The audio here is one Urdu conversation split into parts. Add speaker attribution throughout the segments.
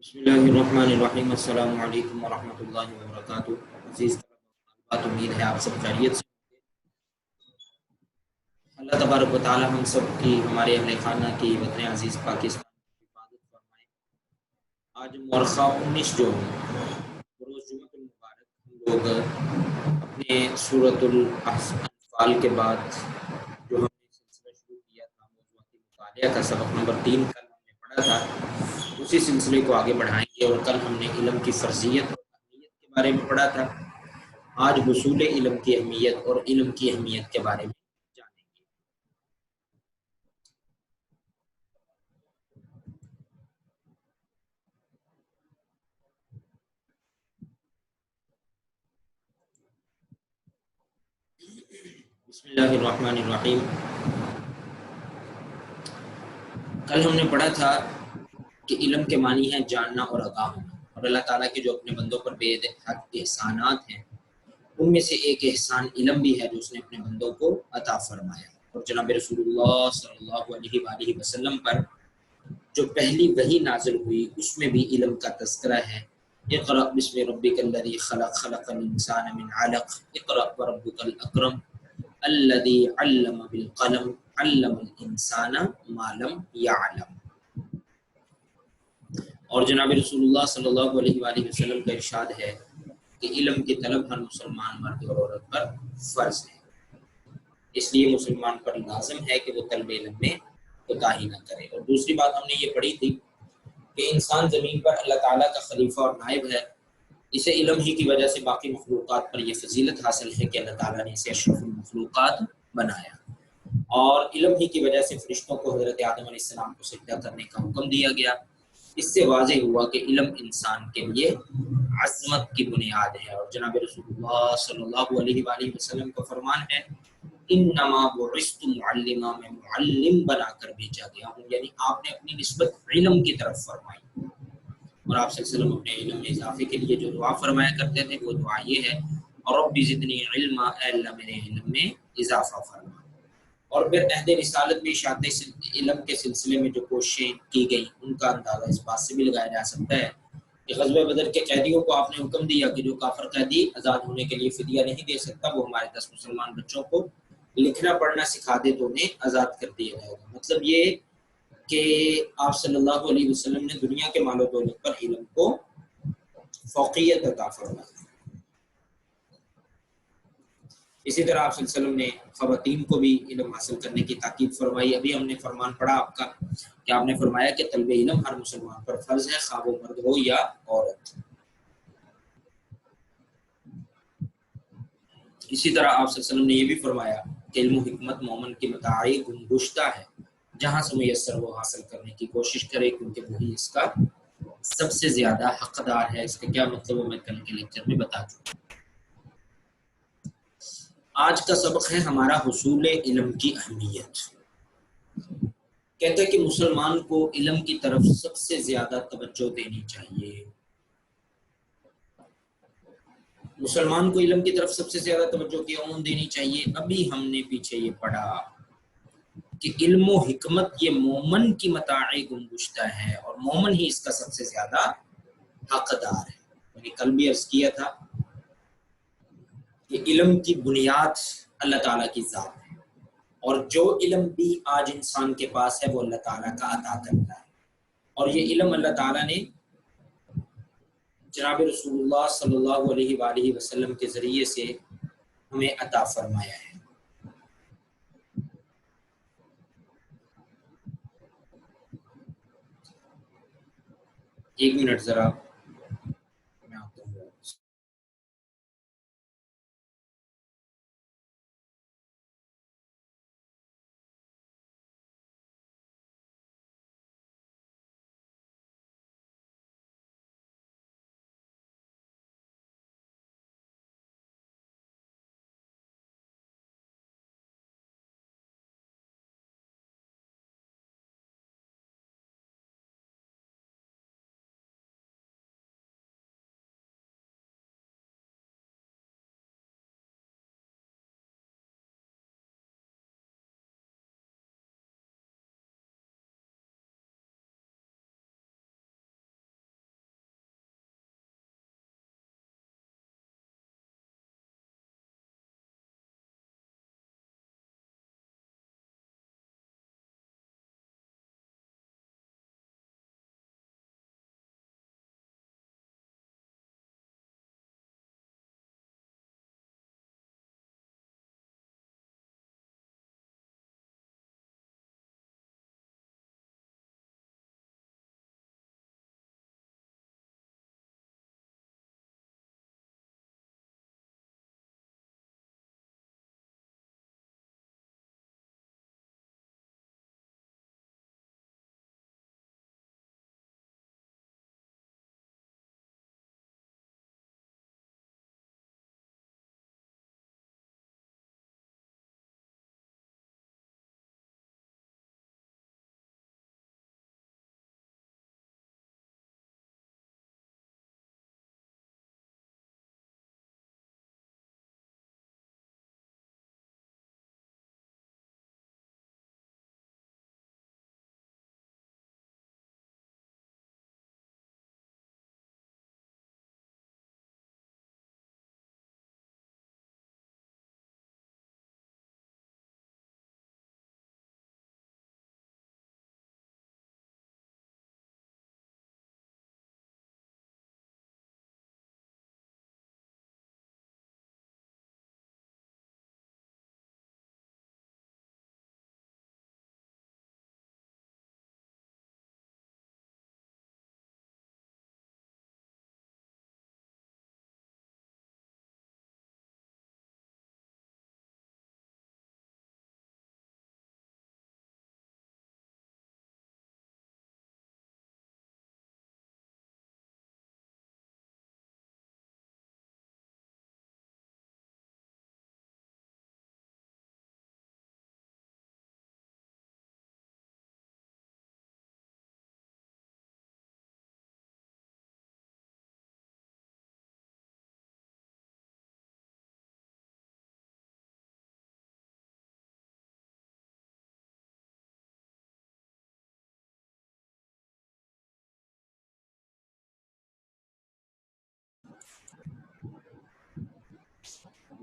Speaker 1: بسم اللہ الرحمن الرحیم السلام علیکم ورحمۃ اللہ وبرکاتہ۔ عزیز طلباء، امید ہے آپ سب خیریت سے ہوں گے۔ اللہ تبارک و تعالی ہم سب کی، ہمارے اہل خانہ کی، وطن عزیز پاکستان کی حفاظت فرمائے۔ آج مورخہ 19 جو روز جمعہ المبارک ہم لوگ اپنے سورۃ الانفال کے بعد جو ہم نے سلسلہ شروع کیا تھا موضوعاتی مطالعہ کا، سبق نمبر 3 کل ہم نے پڑھا تھا، اسی سلسلے کو آگے بڑھائیں گے۔ اور کل ہم نے علم کی فرضیت اور اہمیت کے بارے میں پڑھا تھا، آج حصول علم کی اہمیت اور علم کی اہمیت کے بارے میں جانیں گے۔ بسم اللہ الرحمن الرحیم۔ کل ہم نے پڑھا تھا کہ علم کے معنی ہے جاننا اور آگاہ ہونا، اور اللہ تعالیٰ کے جو اپنے بندوں پر بے حد احسانات ہیں ان میں سے ایک احسان علم بھی ہے جو اس نے اپنے بندوں کو عطا فرمایا۔ اور جناب رسول اللہ صلی اللہ علیہ وآلہ وسلم پر جو پہلی وحی نازل ہوئی اس میں بھی علم کا تذکرہ ہے۔ اقرأ بسم ربک الذی خلق، خلق الانسان من علق، اقرأ وربک الاکرم الذی علم بالقلم، علم الانسان ما لم یعلم۔ اور جناب رسول اللہ صلی اللہ علیہ وآلہ وسلم کا ارشاد ہے کہ علم کی طلب ہر مسلمان مرد اور عورت پر فرض ہے، اس لیے مسلمان پر لازم ہے کہ وہ طلب علم میں کوتاہی نہ کرے۔ اور دوسری بات ہم نے یہ پڑھی تھی کہ انسان زمین پر اللہ تعالیٰ کا خلیفہ اور نائب ہے، اسے علم ہی کی وجہ سے باقی مخلوقات پر یہ فضیلت حاصل ہے کہ اللہ تعالیٰ نے اسے اشرف المخلوقات بنایا، اور علم ہی کی وجہ سے فرشتوں کو حضرت آدم علیہ السلام کو سجدہ کرنے کا حکم دیا گیا۔ اس سے واضح ہوا کہ علم انسان کے لیے عظمت کی بنیاد ہے۔ اور جناب رسول اللہ صلی اللہ علیہ وآلہ وسلم کا فرمان ہے انما بعثت معلما، میں معلم بنا کر بھیجا گیا ہوں، یعنی آپ نے اپنی نسبت علم کی طرف فرمائی۔ اور آپ صلی اللہ علیہ وسلم اپنے علم میں اضافے کے لیے جو دعا فرمایا کرتے تھے وہ دعا یہ ہے، رب زدنی علما، اے اللہ میرے علم میں اضافہ فرما۔ اور پھر عہد رسالت میں اشاعت علم کے سلسلے میں جو کوششیں کی گئیں ان کا اندازہ اس بات سے بھی لگایا جا سکتا ہے کہ غزوہ بدر کے قیدیوں کو آپ نے حکم دیا کہ جو کافر قیدی آزاد ہونے کے لیے فدیہ نہیں دے سکتا وہ ہمارے 10 مسلمان بچوں کو لکھنا پڑھنا سکھا دے تو انہیں آزاد کر دیا جائے گا۔ مطلب یہ کہ آپ صلی اللہ علیہ وسلم نے دنیا کے مال و دولت پر علم کو فوقیت عطا فرمائی۔ اسی طرح آپ صلی اللہ علیہ وسلم نے خواتین کو بھی علم حاصل کرنے کی تاکید فرمائی۔ ابھی ہم نے فرمان پڑھا آپ کا کہ آپ نے فرمایا کہ طلب علم ہر مسلمان پر فرض ہے، خواہ وہ مرد ہو یا عورت۔ اسی طرح آپ صلی اللہ علیہ وسلم نے یہ بھی فرمایا کہ علم و حکمت مومن کی متاع گنگشتہ ہے، جہاں سے میسر وہ حاصل کرنے کی کوشش کرے کیونکہ وہی اس کا سب سے زیادہ حقدار ہے۔ اس کا کیا مطلب ہے میں کل کے لیکچر میں بتا چکا۔ آج کا سبق ہے ہمارا حصول علم کی اہمیت۔ کہتے ہیں کہ مسلمان کو علم کی طرف سب سے زیادہ توجہ دینی چاہیے۔ مسلمان کو علم کی طرف سب سے زیادہ توجہ کیوں دینی چاہیے؟ ابھی ہم نے پیچھے یہ پڑھا کہ علم و حکمت یہ مومن کی متاع گنگشتہ ہے اور مومن ہی اس کا سب سے زیادہ حقدار ہے۔ میں نے کل بھی عرض کیا تھا کہ علم کی بنیاد اللہ تعالیٰ کی ذات ہے، اور جو علم بھی آج انسان کے پاس ہے وہ اللہ تعالیٰ کا عطا کرتا ہے، اور یہ علم اللہ تعالیٰ نے جناب رسول اللہ صلی اللہ علیہ وآلہ وسلم کے ذریعے سے ہمیں عطا فرمایا ہے۔ ایک منٹ ذرا میں آتا ہوں۔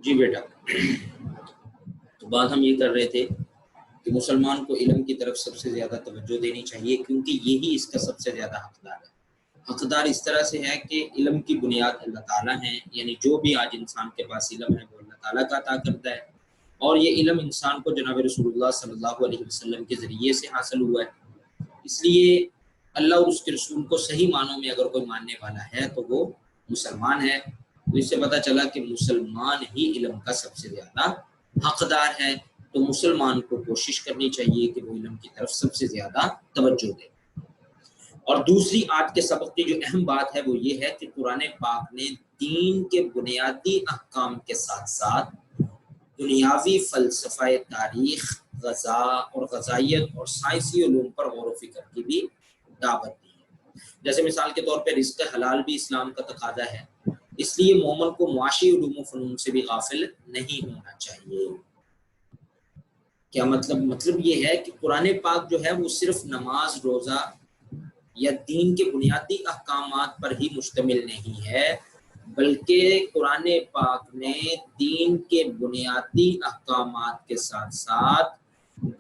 Speaker 1: جی بیٹا، تو بات ہم یہ کر رہے تھے کہ مسلمان کو علم کی طرف سب سے زیادہ توجہ دینی چاہیے، کیونکہ یہی اس کا سب سے زیادہ حقدار ہے۔ حقدار اس طرح سے ہے کہ علم کی بنیاد اللہ تعالیٰ ہیں، یعنی جو بھی آج انسان کے پاس علم ہے وہ اللہ تعالیٰ کا عطا کرتا ہے، اور یہ علم انسان کو جناب رسول اللہ صلی اللہ علیہ وسلم کے ذریعے سے حاصل ہوا ہے۔ اس لیے اللہ اور اس کے رسول کو صحیح معنوں میں اگر کوئی ماننے والا ہے تو وہ مسلمان ہے۔ تو اس سے پتہ چلا کہ مسلمان ہی علم کا سب سے زیادہ حقدار ہے، تو مسلمان کو کوشش کرنی چاہیے کہ وہ علم کی طرف سب سے زیادہ توجہ دے۔ اور دوسری آج کے سبق کی جو اہم بات ہے وہ یہ ہے کہ قرآن پاک نے دین کے بنیادی احکام کے ساتھ ساتھ دنیاوی فلسفہ تاریخ، غذا اور غذائیت اور سائنسی علوم پر غور و فکر کی بھی دعوت دی ہے۔ جیسے مثال کے طور پہ رزق حلال بھی اسلام کا تقاضا ہے، اس لیے مومن کو معاشی علوم و فنون سے بھی غافل نہیں ہونا چاہیے۔ کیا مطلب یہ ہے کہ قرآن پاک جو ہے وہ صرف نماز، روزہ یا دین کے بنیادی احکامات پر ہی مشتمل نہیں ہے، بلکہ قرآن پاک نے دین کے بنیادی احکامات کے ساتھ ساتھ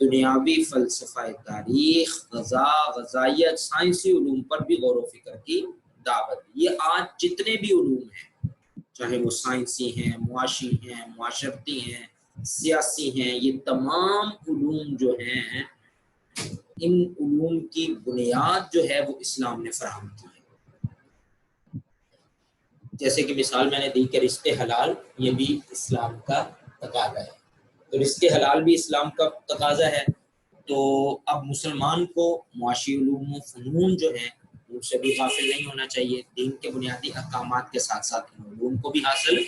Speaker 1: دنیاوی فلسفہ تاریخ، غذا، غذائیت، سائنسی علوم پر بھی غور و فکر کی دعوت دی۔ یہ آج جتنے بھی علوم ہیں، چاہے وہ سائنسی ہیں، معاشی ہیں، معاشرتی ہیں، سیاسی ہیں، یہ تمام علوم جو ہیں، ان علوم کی بنیاد جو ہے وہ اسلام نے فراہم کی ہے۔ جیسے کہ مثال میں نے دی کہ رزق حلال یہ بھی اسلام کا تقاضا ہے، تو رزق حلال بھی اسلام کا تقاضا ہے، تو اب مسلمان کو معاشی علوم و فنون جو ہیں ان سے بھی غافل نہیں ہونا چاہیے، دین کے بنیادی احکامات کے ساتھ ساتھ ان علوم کو بھی حاصل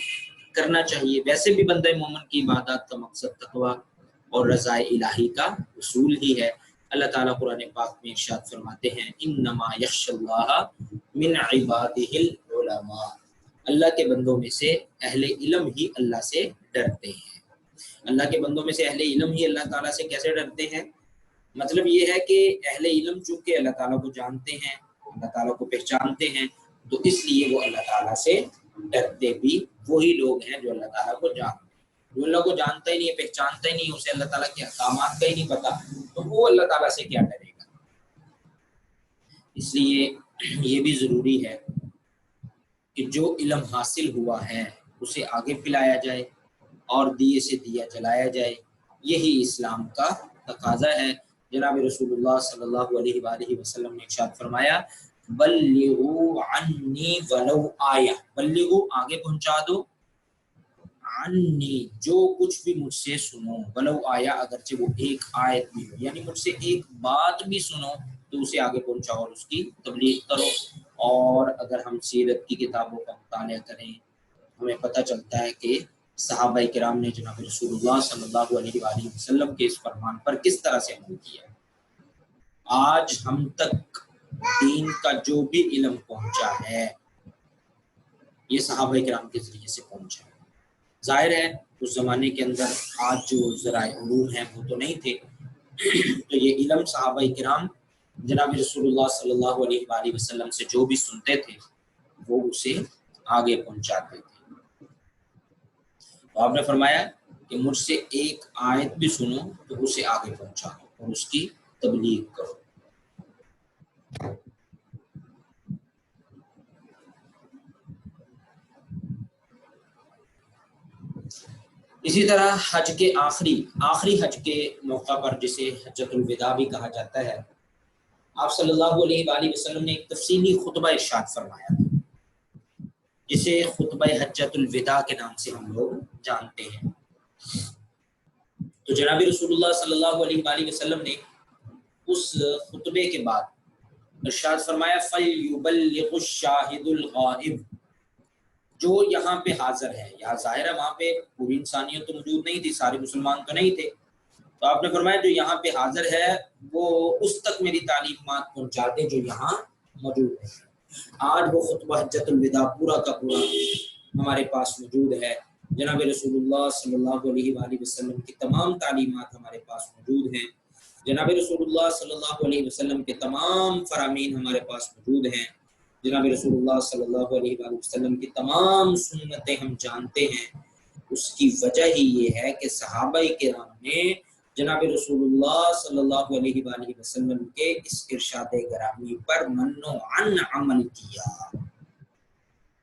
Speaker 1: کرنا چاہیے۔ ویسے بھی بندہ مومن کی عبادات کا مقصد تقویٰ اور رضا الہی کا اصول ہی ہے۔ اللہ تعالیٰ قرآن پاک میں ارشاد فرماتے ہیں انما یخشی اللہ من عبادہ العلماء، اللہ کے بندوں میں سے اہل علم ہی اللہ سے ڈرتے ہیں۔ اللہ کے بندوں میں سے اہل علم ہی اللہ تعالیٰ سے کیسے ڈرتے ہیں؟ مطلب یہ ہے کہ اہل علم چونکہ اللہ تعالیٰ کو جانتے ہیں، اللہ تعالیٰ کو پہچانتے ہیں، تو اس لیے وہ اللہ تعالیٰ سے ڈرتے بھی وہی لوگ ہیں جو اللہ تعالیٰ کو جانتے ہیں۔ جو اللہ کو جانتا ہی نہیں ہے، پہچانتا ہی نہیں، اسے اللہ تعالیٰ کے احکامات کا ہی نہیں پتا، تو وہ اللہ تعالیٰ سے کیا ڈرے گا؟ اس لیے یہ بھی ضروری ہے کہ جو علم حاصل ہوا ہے اسے آگے پھیلایا جائے اور دیے سے دیا جلایا جائے، یہی اسلام کا تقاضا ہے۔ جناب رسول اللہ صلی اللہ علیہ وآلہ وسلم نے ارشاد فرمایا بلغوا عنی ولو آیہ، بلغوا آگے پہنچا دو، عنی جو کچھ بھی مجھ سے سنو، ولو آیا اگرچہ وہ ایک آیت بھی ہو، یعنی مجھ سے ایک بات بھی سنو تو اسے آگے پہنچاؤ اور اس کی تبلیغ کرو۔ اور اگر ہم سیرت کی کتابوں کا مطالعہ کریں ہمیں پتہ چلتا ہے کہ صحابہ کرام نے جناب رسول اللہ صلی اللہ علیہ وآلہ وسلم کے اس فرمان پر کس طرح سے عمل کیا۔ آج ہم تک دین کا جو بھی علم پہنچا ہے یہ صحابہ کرام کے ذریعے سے پہنچا ہے۔ ظاہر ہے اس زمانے کے اندر آج جو ذرائع علوم ہیں وہ تو نہیں تھے، تو یہ علم صحابہ کرام جناب رسول اللہ صلی اللہ علیہ وآلہ وسلم سے جو بھی سنتے تھے وہ اسے آگے پہنچاتے تھے۔ تو آپ نے فرمایا کہ مجھ سے ایک آیت بھی سنو تو اسے آگے پہنچاؤ اور اس کی تبلیغ کرو۔ اسی طرح حج کے آخری حج کے موقع پر جسے حجۃ الوداع بھی کہا جاتا ہے، آپ صلی اللہ علیہ وآلہ وسلم نے ایک تفصیلی خطبہ ارشاد فرمایا تھا جسے خطبہ حجۃ الوداع کے نام سے ہم لوگ جانتے ہیں۔ تو جناب رسول اللہ صلی اللہ علیہ وآلہ وسلم نے اس خطبے کے بعد ارشاد فرمایا فَلْيُبَلِّغُ الشَّاهِدُ الْغَائِبُ، جو یہاں پہ حاضر ہے، یہاں ظاہر ہے وہاں پہ پوری انسانیت تو موجود نہیں تھی، سارے مسلمان تو نہیں تھے، تو آپ نے فرمایا جو یہاں پہ حاضر ہے وہ اس تک میری تعلیمات پہنچا دے جو یہاں موجود ہے۔ آج وہ خطبہ حجۃ الوداع پورا کا پورا ہمارے پاس موجود ہے، جناب رسول اللہ صلی اللہ علیہ وآلہ وسلم کی تمام تعلیمات ہمارے پاس موجود ہیں، جناب رسول اللہ صلی اللہ علیہ وسلم کے تمام فرامین ہمارے پاس موجود ہیں، جناب رسول اللہ صلی اللہ علیہ وآلہ وسلم کی تمام سنتیں ہم جانتے ہیں، اس کی وجہ ہی یہ ہے کہ صحابہ کرام نے جناب رسول اللہ صلی اللہ علیہ وآلہ وسلم کے اس ارشاد گرامی پر منع عمل کیا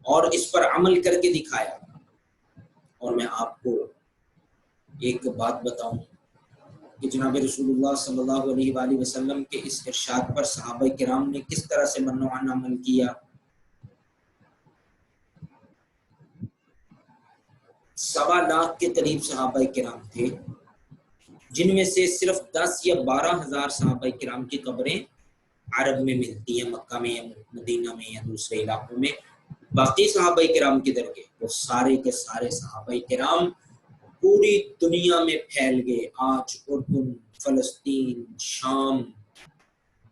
Speaker 1: اور اس پر عمل کر کے دکھایا۔ اور میں آپ کو ایک بات بتاؤں کہ جناب رسول اللہ صلی اللہ علیہ وآلہ وسلم کے اس ارشاد پر صحابہ کرام نے کس طرح سے منع عمل کیا۔ 1.25 لاکھ کے قریب صحابہ کرام تھے، جن میں سے صرف 10 یا 12 ہزار صحابہ کرام کی قبریں عرب میں ملتی ہیں، مکہ میں یا مدینہ میں یا دوسرے علاقوں میں۔ باقی صحابہ کرام کدھر گئے؟ وہ سارے کے سارے صحابہ کرام پوری دنیا میں پھیل گئے۔ آج اردن، فلسطین، شام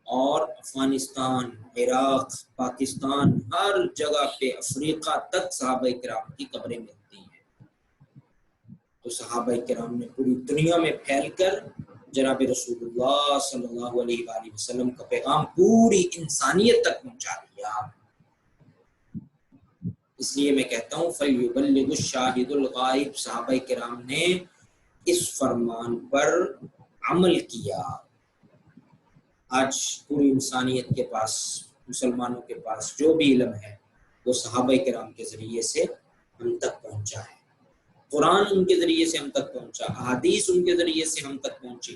Speaker 1: اور افغانستان، عراق، پاکستان، ہر جگہ پہ افریقہ تک صحابہ کرام کی قبریں ملتی ہیں۔ تو صحابہ کرام نے پوری دنیا میں پھیل کر جناب رسول اللہ صلی اللہ علیہ وآلہ وسلم کا پیغام پوری انسانیت تک پہنچا دیا۔ اس لیے میں کہتا ہوں فَلْيُبَلِّغُ الشَّاهِدُ الْغَائِبُ، صحابہ کرام نے اس فرمان پر عمل کیا۔ آج پوری انسانیت کے پاس، مسلمانوں کے پاس جو بھی علم ہے وہ صحابہ کرام کے ذریعے سے ہم تک پہنچا ہے۔ قرآن ان کے ذریعے سے ہم تک پہنچا، احادیث ان کے ذریعے سے ہم تک پہنچی۔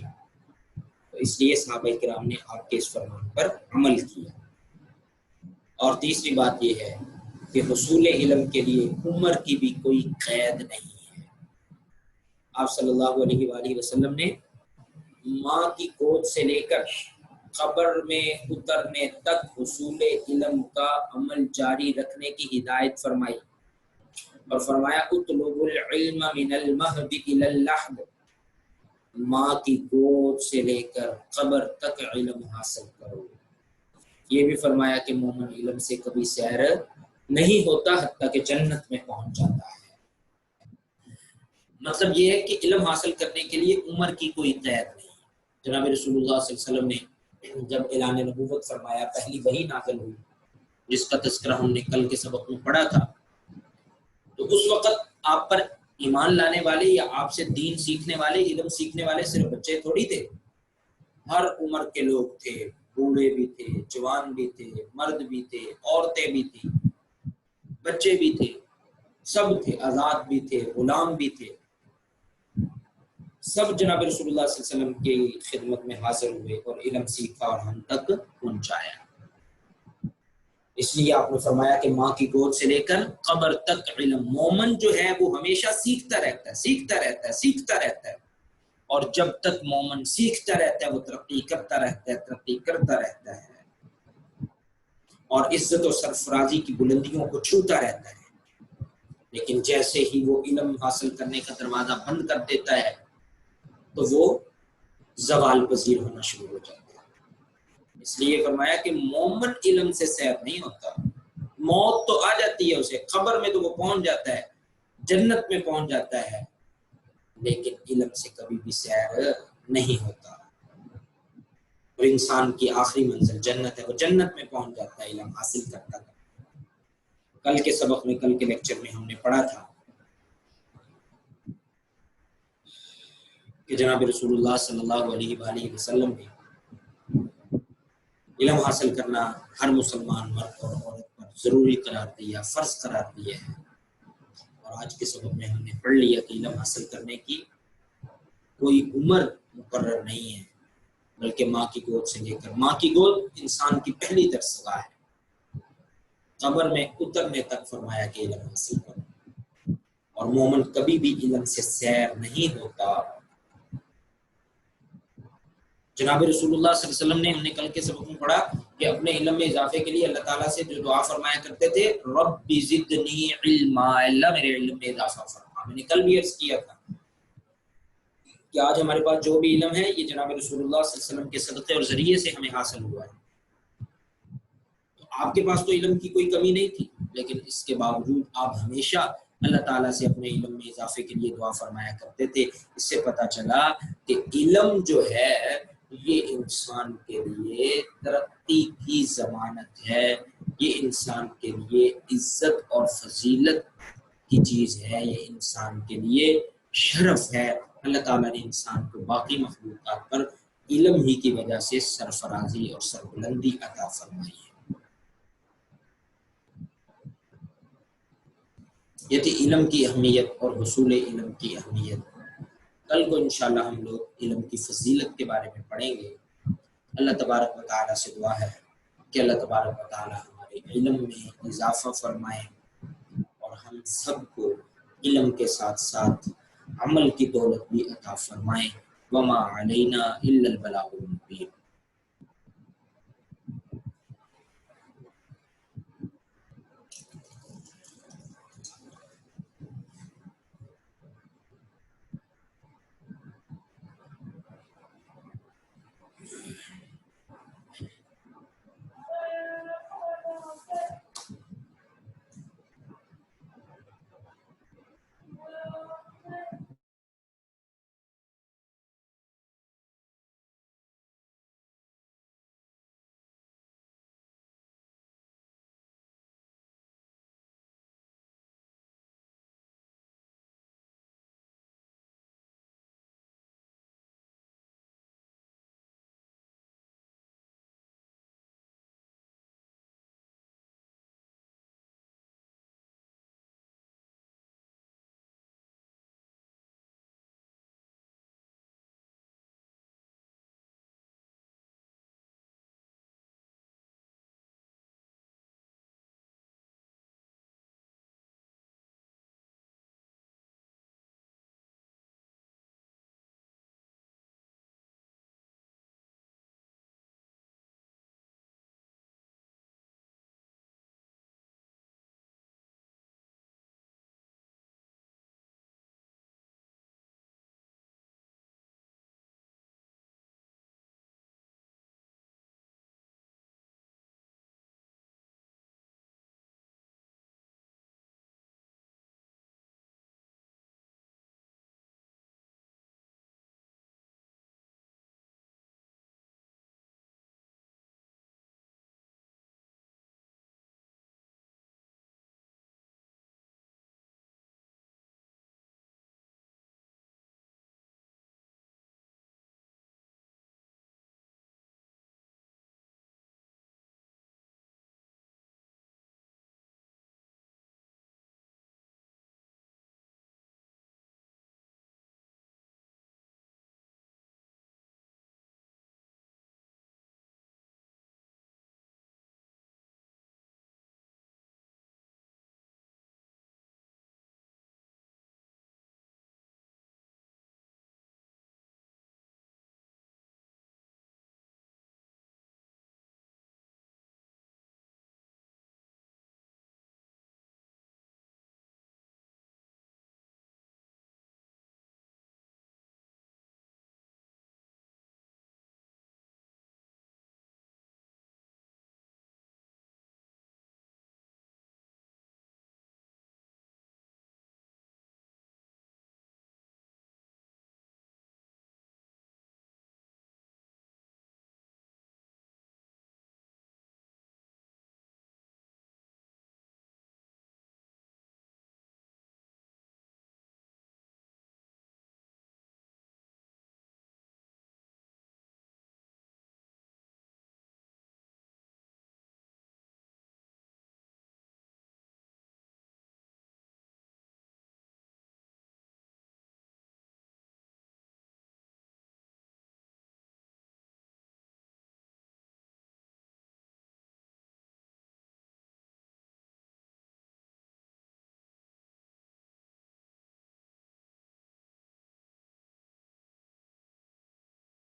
Speaker 1: تو اس لیے صحابہ کرام نے آپ کے اس فرمان پر عمل کیا۔ اور تیسری بات یہ ہے کہ حصول علم کے لیے عمر کی بھی کوئی قید نہیں ہے۔ آپ صلی اللہ علیہ وآلہ وسلم نے ماں کی گود سے لے کر قبر میں اترنے تک حصول علم کا عمل جاری رکھنے کی ہدایت فرمائی، اور فرمایا اطلبوا العلم من المہد الی اللحد، ماں کی گود سے لے کر قبر تک علم حاصل کرو۔ یہ بھی فرمایا کہ مومن علم سے کبھی سیر نہیں ہوتا حتیٰ کہ جنت میں پہنچ جاتا ہے۔ مطلب یہ ہے کہ علم حاصل کرنے کے لیے عمر کی کوئی قید نہیں۔ جناب رسول اللہ صلی اللہ علیہ وسلم نے جب اعلان نبوت فرمایا، پہلی وحی نازل ہوئی جس کا تذکرہ ہم نے کل کے سبق میں پڑھا تھا، تو اس وقت آپ پر ایمان لانے والے یا آپ سے دین سیکھنے والے، علم سیکھنے والے صرف بچے تھوڑی تھے، ہر عمر کے لوگ تھے، بوڑھے بھی تھے، جوان بھی تھے، مرد بھی تھے، عورتیں بھی تھیں، بچے بھی تھے، سب تھے، آزاد بھی تھے، غلام بھی تھے، سب جناب رسول اللہ صلی اللہ علیہ وسلم کی خدمت میں حاضر ہوئے اور علم سیکھا اور ہم تک پہنچایا۔ اس لیے آپ نے فرمایا کہ ماں کی گود سے لے کر قبر تک علم، مومن جو ہے وہ ہمیشہ سیکھتا رہتا ہے، سیکھتا رہتا ہے، سیکھتا رہتا ہے، اور جب تک مومن سیکھتا رہتا ہے وہ ترقی کرتا رہتا ہے، ترقی کرتا رہتا ہے، اور عزت و سرفرازی کی بلندیوں کو چھوتا رہتا ہے۔ لیکن جیسے ہی وہ علم حاصل کرنے کا دروازہ بند کر دیتا ہے تو وہ زوال پذیر ہونا شروع ہو جاتا ہے۔ اس لیے فرمایا کہ مومن علم سے سیر نہیں ہوتا، موت تو آ جاتی ہے اسے، قبر میں تو وہ پہنچ جاتا ہے، جنت میں پہنچ جاتا ہے، لیکن علم سے کبھی بھی سیر نہیں ہوتا۔ اور انسان کی آخری منزل جنت ہے، وہ جنت میں پہنچ جاتا ہے علم حاصل کرتا ہے۔ کل کے سبق میں، کل کے لیکچر میں ہم نے پڑھا تھا کہ جناب رسول اللہ صلی اللہ علیہ وآلہ وسلم نے علم حاصل کرنا ہر مسلمان مرد اور عورت پر ضروری قرار دیا، فرض قرار دیا ہے۔ اور آج کے سبق میں ہم نے پڑھ لیا کہ علم حاصل کرنے کی کوئی عمر مقرر نہیں ہے، بلکہ ماں کی گود سے لے کر، ماں کی گود انسان کی پہلی درسگاہ ہے، قبر میں اترنے تک فرمایا کہ علم حاصل کرو، اور مومن کبھی بھی علم سے سیر نہیں ہوتا۔ جناب رسول اللہ صلی اللہ علیہ وسلم نے، ہم نے کل کے سبق میں پڑھا کہ اپنے علم میں اضافے کے لیے اللہ تعالیٰ سے جو دعا فرمایا کرتے تھے، رب زدنی علما، اللہ میرے علم میں اضافہ فرما۔ میں نے کل بھی عرض کیا تھا کہ آج ہمارے پاس جو بھی علم ہے یہ جناب رسول اللہ صلی اللہ علیہ وسلم کے صدقے اور ذریعے سے ہمیں حاصل ہوا ہے۔ تو آپ کے پاس تو علم کی کوئی کمی نہیں تھی، لیکن اس کے باوجود آپ ہمیشہ اللہ تعالیٰ سے اپنے علم میں اضافے کے لیے دعا فرمایا کرتے تھے۔ اس سے پتہ چلا کہ علم جو ہے یہ انسان کے لیے ترقی کی ضمانت ہے، یہ انسان کے لیے عزت اور فضیلت کی چیز ہے، یہ انسان کے لیے شرف ہے۔ اللہ تعالیٰ نے انسان کو باقی مخلوقات پر علم ہی کی وجہ سے سرفرازی اور سربلندی عطا فرمائی ہے۔ یہ تھی علم کی اہمیت اور حصول علم کی اہمیت۔ کل کو انشاءاللہ ہم لوگ علم کی فضیلت کے بارے میں پڑھیں گے۔ اللہ تبارک و تعالیٰ سے دعا ہے کہ اللہ تبارک و تعالیٰ ہمارے علم میں اضافہ فرمائے اور ہم سب کو علم کے ساتھ ساتھ عمل کی دولت بھی عطا فرمائے۔ وما علینا الا البلاغ المبین۔